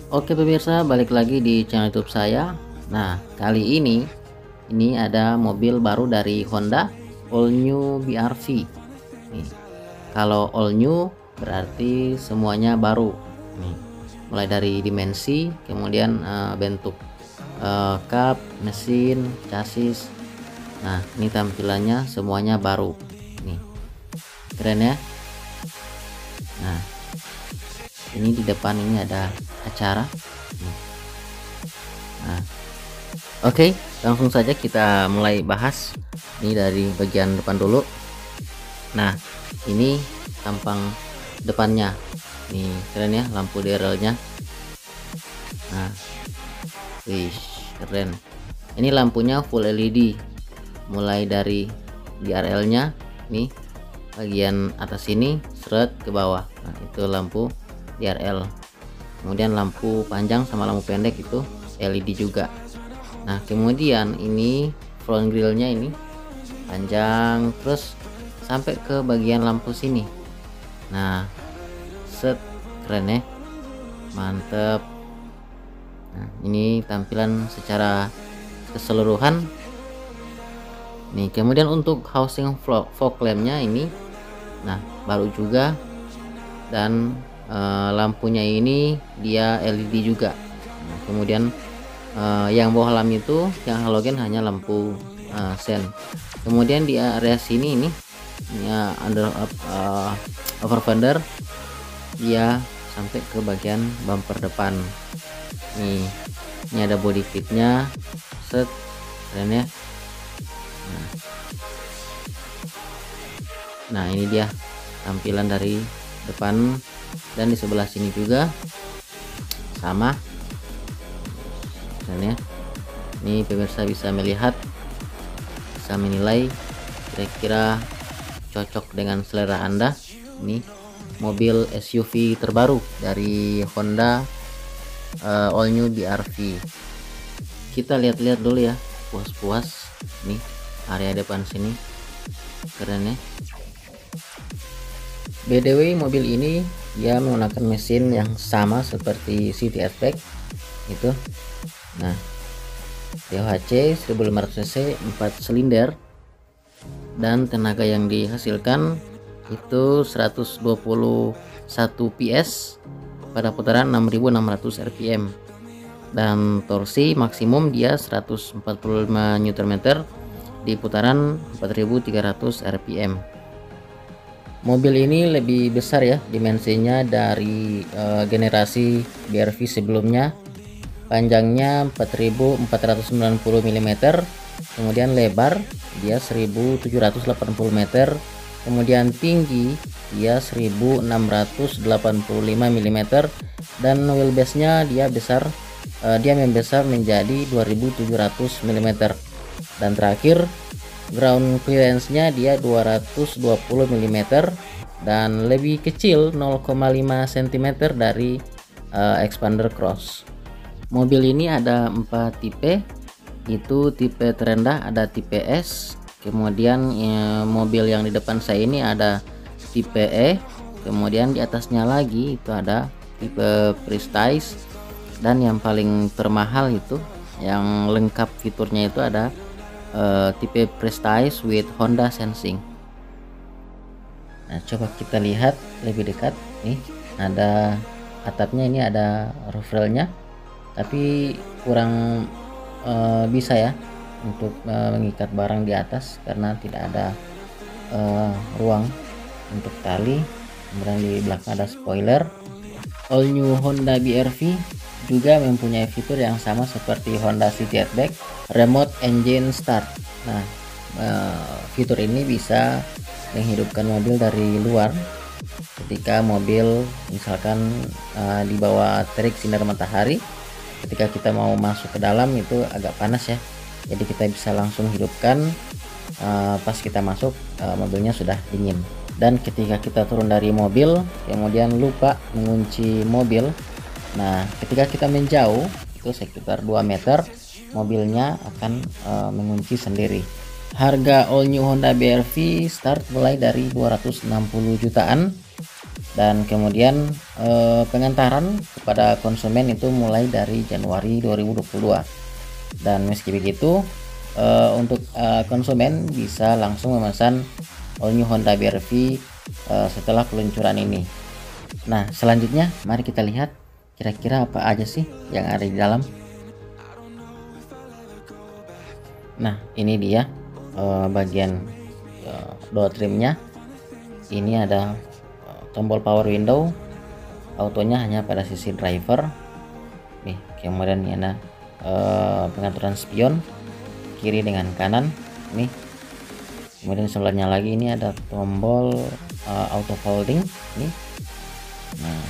Oke pemirsa, balik lagi di channel YouTube saya. Nah, kali ini ada mobil baru dari Honda, All New BR-V. Nih, kalau all new berarti semuanya baru. Nih, mulai dari dimensi, kemudian bentuk kap, mesin, chassis. Nah, ini tampilannya semuanya baru. Nih, keren ya. Nah, ini di depan ini ada acara. Nah, oke, langsung saja kita mulai bahas. Ini dari bagian depan dulu. Nah, ini tampang depannya. Nih, keren ya lampu DRL-nya. Nah, wih, keren. Ini lampunya full LED. Mulai dari DRL-nya nih, bagian atas ini seret ke bawah. Nah, itu lampu DRL. Kemudian lampu panjang sama lampu pendek itu LED juga. Nah, kemudian ini front grillnya ini panjang terus sampai ke bagian lampu sini. Nah, set, keren ya, mantep. Nah, ini tampilan secara keseluruhan. Nih, kemudian untuk housing fog lampnya ini, nah baru juga, dan lampunya ini dia LED juga. Nah, kemudian yang bawah lam itu yang halogen hanya lampu sen. Kemudian di area sini ini ya, under over fender dia sampai ke bagian bumper depan. Nih, ini ada body kitnya, set, keren ya. Nah, ini dia tampilan dari depan, dan di sebelah sini juga sama, keren ya. Ini pemirsa bisa melihat, bisa menilai kira-kira cocok dengan selera Anda. Ini mobil SUV terbaru dari Honda, All New BR-V. Kita lihat-lihat dulu ya, puas-puas. Nih area depan sini, keren ya. BTW mobil ini dia menggunakan mesin yang sama seperti City Hatchback itu. Nah, DOHC 1500 cc 4 silinder, dan tenaga yang dihasilkan itu 121 PS pada putaran 6600 rpm, dan torsi maksimum dia 145 Nm di putaran 4300 rpm. Mobil ini lebih besar ya dimensinya dari generasi BR-V sebelumnya. Panjangnya 4490 mm, kemudian lebar dia 1780 meter, kemudian tinggi dia 1685 mm, dan wheelbase-nya dia besar, dia membesar menjadi 2700 mm, dan terakhir ground clearance-nya dia 220 mm dan lebih kecil 0,5 cm dari expander cross. Mobil ini ada 4 tipe, itu tipe terendah ada tipe S, kemudian mobil yang di depan saya ini ada tipe E, kemudian di atasnya lagi itu ada tipe Prestige, dan yang paling termahal itu yang lengkap fiturnya itu ada tipe Prestige with Honda Sensing. Nah, coba kita lihat lebih dekat. Nih ada atapnya, ini ada roof railnya, tapi kurang bisa ya untuk mengikat barang di atas karena tidak ada ruang untuk tali. Kemudian di belakang ada spoiler. All new Honda BR-V juga mempunyai fitur yang sama seperti Honda City Hatchback, remote engine start. Nah, fitur ini bisa menghidupkan mobil dari luar ketika mobil misalkan di bawah terik sinar matahari. Ketika kita mau masuk ke dalam itu agak panas ya, jadi kita bisa langsung hidupkan pas kita masuk, mobilnya sudah dingin. Dan ketika kita turun dari mobil kemudian lupa mengunci mobil, nah ketika kita menjauh itu sekitar 2 meter, mobilnya akan mengunci sendiri. Harga all new Honda BR-V start mulai dari 260 jutaan, dan kemudian pengantaran pada konsumen itu mulai dari Januari 2022. Dan meski begitu untuk konsumen bisa langsung memesan all new Honda BR-V setelah peluncuran ini. Nah, selanjutnya mari kita lihat kira-kira apa aja sih yang ada di dalam. Nah, ini dia bagian door trimnya. Ini ada tombol power window, autonya hanya pada sisi driver nih. Kemudian ini ada pengaturan spion kiri dengan kanan nih. Kemudian sebelahnya lagi ini ada tombol auto folding nih. Nah,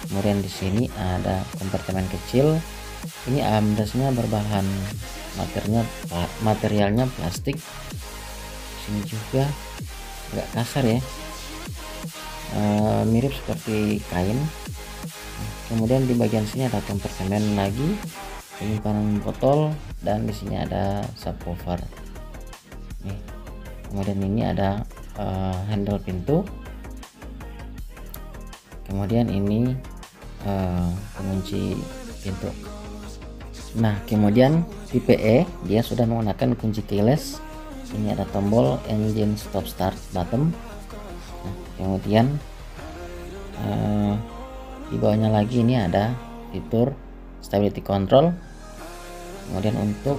kemudian di sini ada kompartemen kecil. Ini armrestnya berbahan materialnya plastik. Sini juga agak kasar ya, mirip seperti kain. Kemudian di bagian sini ada kompartemen lagi, penyimpanan botol, dan di sini ada subwoofer nih. Kemudian ini ada handle pintu. Kemudian ini pengunci pintu. Nah, kemudian tipe E dia sudah menggunakan kunci keyless. Ini ada tombol engine stop start button. Nah, kemudian di bawahnya lagi ini ada fitur stability control. Kemudian untuk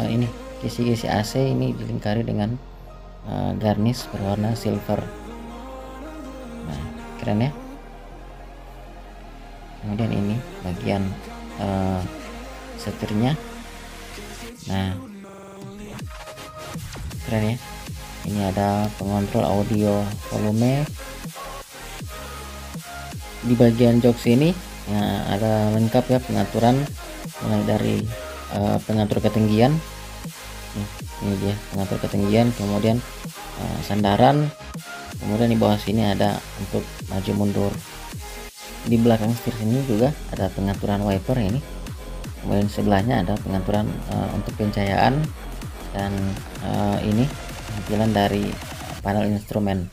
ini kisi-kisi AC ini dilingkari dengan garnish berwarna silver. Nah, keren ya. Kemudian ini bagian setirnya. Nah, keren ya. Ini ada pengontrol audio volume. Di bagian jok sini ada lengkap ya pengaturan, mulai dari pengatur ketinggian. Ini dia pengatur ketinggian, kemudian sandaran. Kemudian di bawah sini ada untuk maju mundur. Di belakang setir sini juga ada pengaturan wiper ini. Kemudian sebelahnya ada pengaturan untuk pencahayaan, dan ini tampilan dari panel instrumen.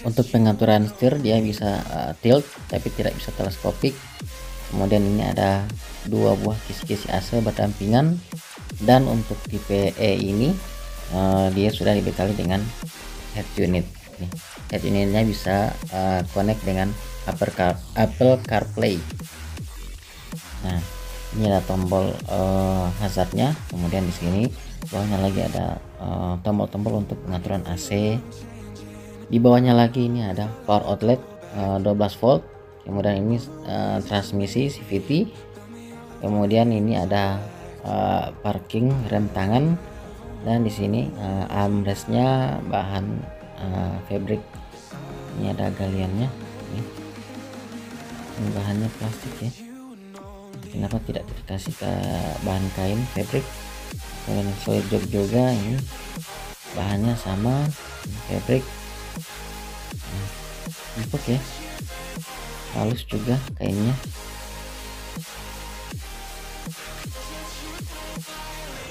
Untuk pengaturan setir dia bisa tilt tapi tidak bisa teleskopik. Kemudian ini ada dua buah kisi-kisi AC berdampingan, dan untuk tipe E ini dia sudah dibekali dengan head unit nih. Head unitnya bisa connect dengan Apple CarPlay. Nah, ini ada tombol hazardnya. Kemudian di sini bawahnya lagi ada tombol-tombol untuk pengaturan AC. Di bawahnya lagi ini ada power outlet 12 volt. Kemudian ini transmisi CVT. Kemudian ini ada parking rem tangan, dan di sini armrestnya bahan fabric. Ini ada galiannya. Ini bahannya plastik ya. Kenapa tidak dikasih ke bahan kain fabric? Kemudian solid jok juga, ini bahannya sama fabric. Empuk ya, halus juga kainnya.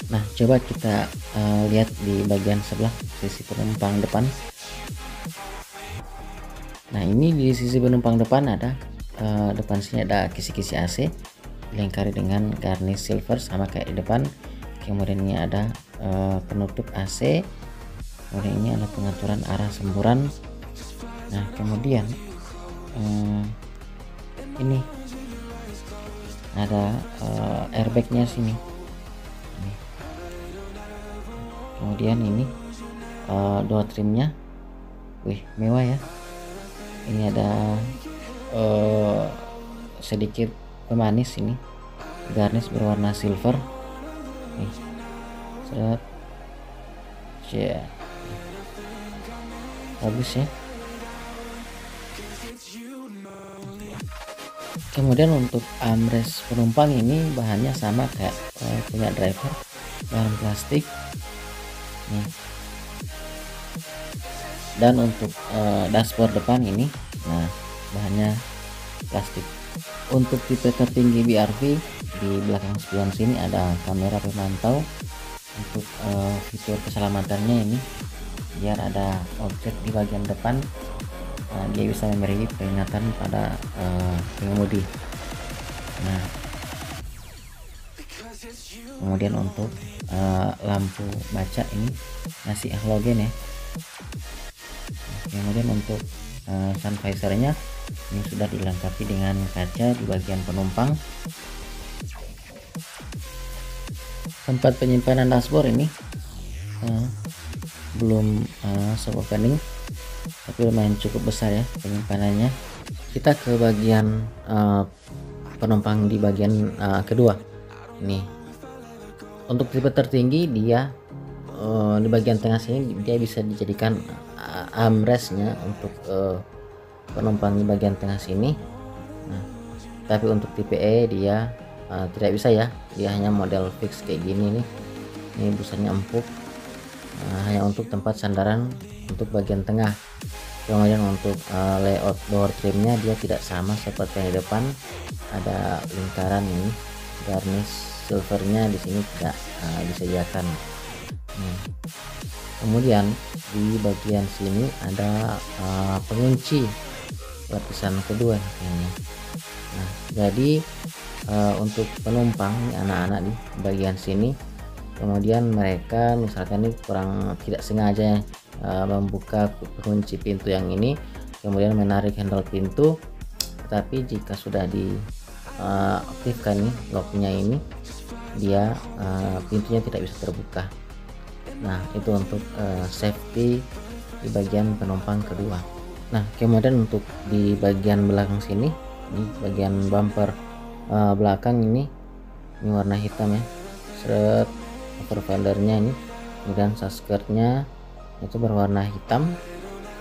Nah, coba kita lihat di bagian sebelah sisi penumpang depan. Nah, ini di sisi penumpang depan ada depan sini ada kisi-kisi AC dilengkari dengan garnish silver sama kayak di depan. Kemudian ini ada penutup AC. Kemudian ini ada pengaturan arah semburan. Nah, kemudian ini ada airbagnya sini. Kemudian ini door trimnya, wih mewah ya. Ini ada sedikit pemanis, ini garnish berwarna silver nih. Seret, yeah. Bagus ya. Kemudian untuk armrest penumpang ini bahannya sama kayak punya driver, bahan plastik nih. Dan untuk dashboard depan ini, nah bahannya plastik. Untuk tipe tertinggi BR-V di belakang spion sini ada kamera pemantau. Untuk fitur keselamatannya ini biar ada objek di bagian depan, dia bisa memberi peringatan pada pengemudi. Nah, kemudian untuk lampu baca ini masih halogen ya. Kemudian untuk sun visornya ini sudah dilengkapi dengan kaca di bagian penumpang. Tempat penyimpanan dashboard ini belum soft opening, tapi lumayan cukup besar ya penyimpanannya. Kita ke bagian penumpang di bagian kedua. Nih, untuk tipe tertinggi dia di bagian tengah sini dia bisa dijadikan armrestnya untuk penumpang di bagian tengah sini. Nah, tapi untuk tipe E dia tidak bisa ya, dia hanya model fix kayak gini nih. Ini busanya empuk, hanya untuk tempat sandaran untuk bagian tengah. Kemudian untuk layout door trimnya dia tidak sama seperti yang di depan, ada lingkaran ini, garnish silvernya di sini tidak disediakan. Kemudian di bagian sini ada pengunci lapisan kedua ini. Nah, jadi untuk penumpang anak-anak di bagian sini, kemudian mereka misalkan ini kurang tidak sengaja membuka kunci pintu yang ini, kemudian menarik handle pintu, tetapi jika sudah diaktifkan nih locknya ini, dia pintunya tidak bisa terbuka. Nah, itu untuk safety di bagian penumpang kedua. Nah, kemudian untuk di bagian belakang sini, di bagian bumper belakang ini warna hitam ya, seret cover fendernya ini, kemudian saskirtnya itu berwarna hitam,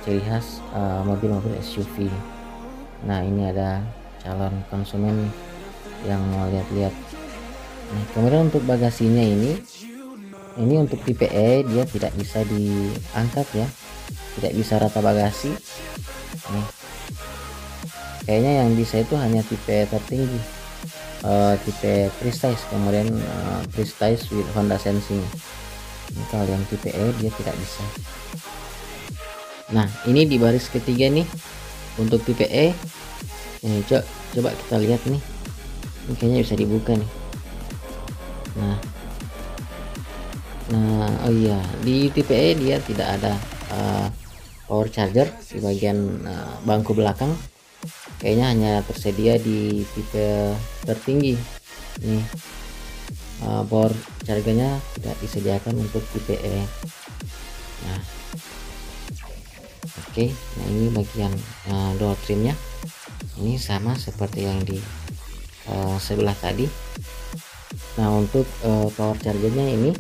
ciri khas mobil-mobil SUV. Nah, ini ada calon konsumen yang mau lihat-lihat. Nah, kemudian untuk bagasinya ini untuk tipe E dia tidak bisa diangkat ya, tidak bisa rata bagasi. Nih, kayaknya yang bisa itu hanya tipe tertinggi, tipe Prestige, kemudian Prestige with Honda Sensing. Ini kalau yang tipe E dia tidak bisa. Nah, ini di baris ketiga nih untuk tipe E. Ini coba kita lihat nih, ini kayaknya bisa dibuka nih. Nah, oh iya, di tipe E dia tidak ada power charger di bagian bangku belakang. Kayaknya hanya tersedia di tipe tertinggi. Nih, power chargernya tidak disediakan untuk tipe E. Nah, oke. Nah, ini bagian door trimnya. Ini sama seperti yang di sebelah tadi. Nah, untuk power chargernya ini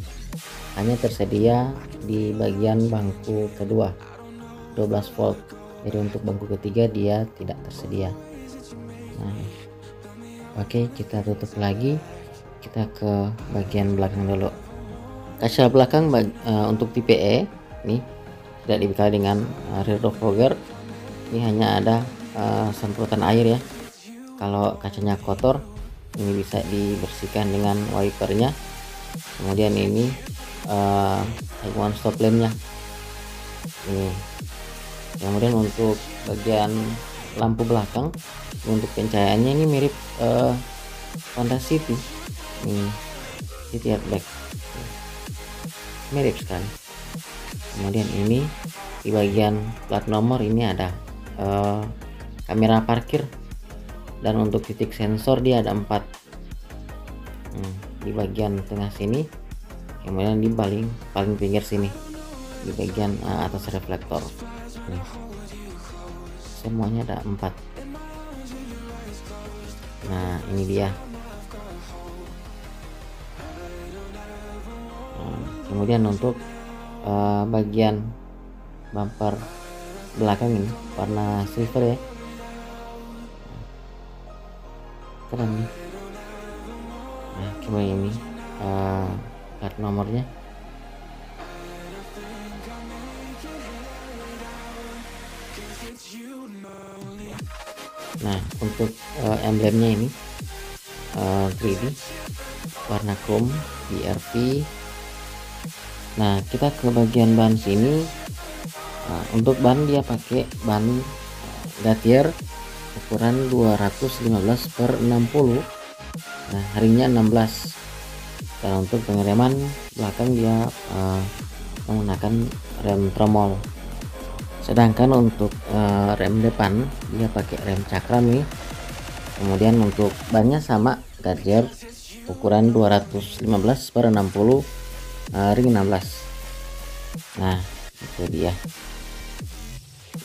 hanya tersedia di bagian bangku kedua 12 volt, jadi untuk bangku ketiga dia tidak tersedia. Nah, oke, kita tutup lagi, kita ke bagian belakang dulu. Kaca belakang untuk tipe E ini tidak dibekali dengan rear door fogger. Ini hanya ada semprotan air ya. Kalau kacanya kotor ini bisa dibersihkan dengan wipernya. Kemudian ini one stop lampnya ini. Kemudian untuk bagian lampu belakang untuk pencahayaannya ini mirip Honda City, ini City Black, mirip sekali. Kemudian ini di bagian plat nomor ini ada kamera parkir, dan untuk titik sensor dia ada 4 di bagian tengah sini. Kemudian di paling pinggir sini di bagian atas reflektor. Nih, semuanya ada 4. Nah, ini dia. Kemudian untuk bagian bumper belakang ini warna silver ya, keren nih. Nah, kemudian ini plat nomornya. Nah, untuk emblemnya ini 3D warna chrome BRV. Nah, kita ke bagian ban sini. Untuk ban dia pakai ban Goodyear ukuran 215/60 Nah, ringnya 16. Dan untuk pengereman belakang dia menggunakan rem tromol. Sedangkan untuk rem depan dia pakai rem cakram nih. Kemudian untuk bannya sama, Gardger ukuran 215/60, ring 16. Nah, itu dia.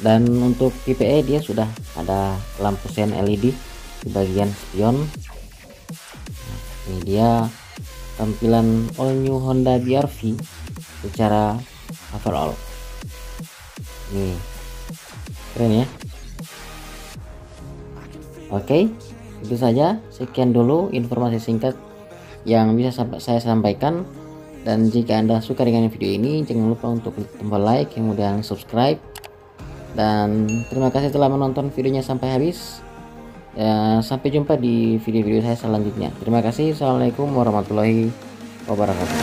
Dan untuk PPE dia sudah ada lampu sen LED di bagian spion. Nah, ini dia tampilan all new Honda BR-V secara overall. Nih, keren ya. Oke, itu saja. Sekian dulu informasi singkat yang bisa saya sampaikan. Dan jika Anda suka dengan video ini, jangan lupa untuk klik tombol like, kemudian subscribe. Dan terima kasih telah menonton videonya sampai habis. Sampai jumpa di video-video saya selanjutnya. Terima kasih. Assalamualaikum warahmatullahi wabarakatuh.